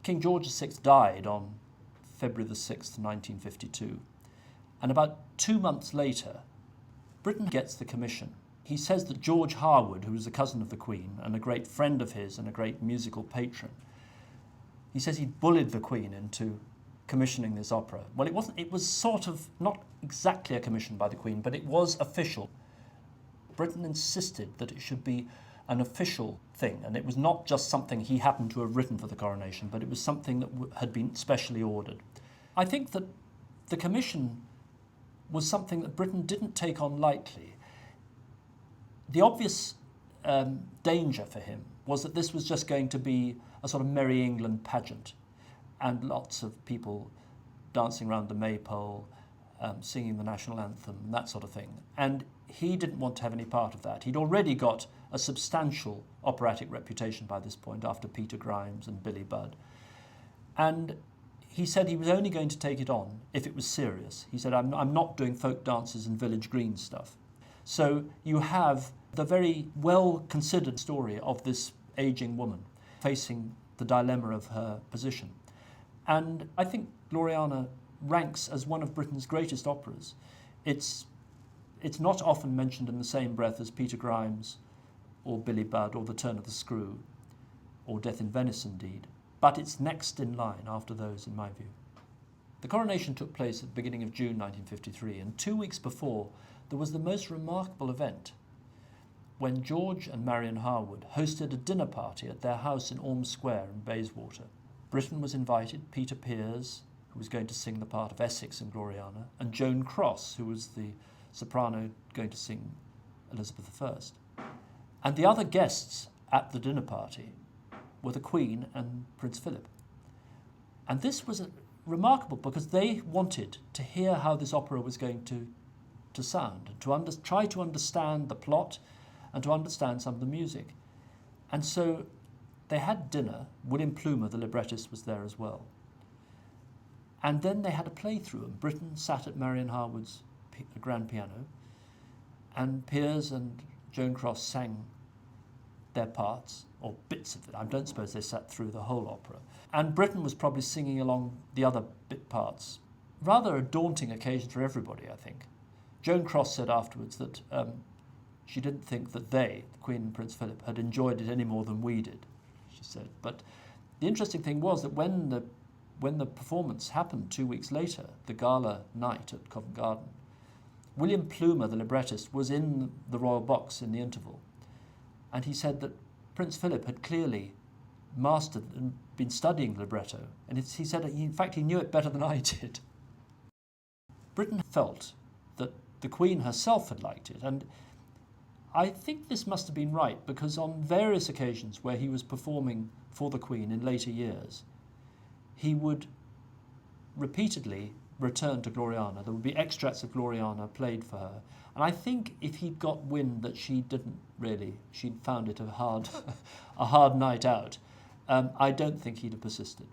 King George VI died on February the 6th, 1952. And about 2 months later, Britten gets the commission. He says that George Harwood, who was a cousin of the Queen and a great friend of his and a great musical patron, he says he bullied the Queen into commissioning this opera. Well, it was sort of not exactly a commission by the Queen, but it was official. Britten insisted that it should be an official thing, and it was not just something he happened to have written for the coronation, but it was something that had been specially ordered. I think that the commission was something that Britten didn't take on lightly. The obvious danger for him was that this was just going to be a sort of Merry England pageant, and lots of people dancing around the maypole, singing the national anthem, and that sort of thing. And he didn't want to have any part of that. He'd already got a substantial operatic reputation by this point after Peter Grimes and Billy Budd. And he said he was only going to take it on if it was serious. He said, I'm not doing folk dances and village green stuff. So you have the very well-considered story of this aging woman facing the dilemma of her position. And I think Gloriana ranks as one of Britain's greatest operas. It's not often mentioned in the same breath as Peter Grimes or Billy Budd or The Turn of the Screw or Death in Venice indeed, but it's next in line after those in my view. The coronation took place at the beginning of June 1953, and 2 weeks before there was the most remarkable event when George and Marion Harwood hosted a dinner party at their house in Orme Square in Bayswater. Britten was invited, Peter Pears, who was going to sing the part of Essex in Gloriana, and Joan Cross, who was the soprano going to sing Elizabeth I. And the other guests at the dinner party were the Queen and Prince Philip. And this was remarkable because they wanted to hear how this opera was going to sound, and to try to understand the plot and to understand some of the music. And so they had dinner. William Plumer, the librettist, was there as well. And then they had a play-through, and Britten sat at Marion Harwood's grand piano, and Pears and Joan Cross sang their parts, or bits of it. I don't suppose they sat through the whole opera. And Britten was probably singing along the other bit parts. Rather a daunting occasion for everybody, I think. Joan Cross said afterwards that she didn't think that they, the Queen and Prince Philip, had enjoyed it any more than we did, she said. But the interesting thing was that when the performance happened 2 weeks later, the gala night at Covent Garden, William Plumer, the librettist, was in the royal box in the interval, and he said that Prince Philip had clearly mastered and been studying libretto, and he said in fact he knew it better than I did. Britten felt that the Queen herself had liked it, and I think this must have been right, because on various occasions where he was performing for the Queen in later years, he would repeatedly return to Gloriana. There would be extracts of Gloriana played for her. And I think if he'd got wind that she'd found it a hard night out, I don't think he'd have persisted.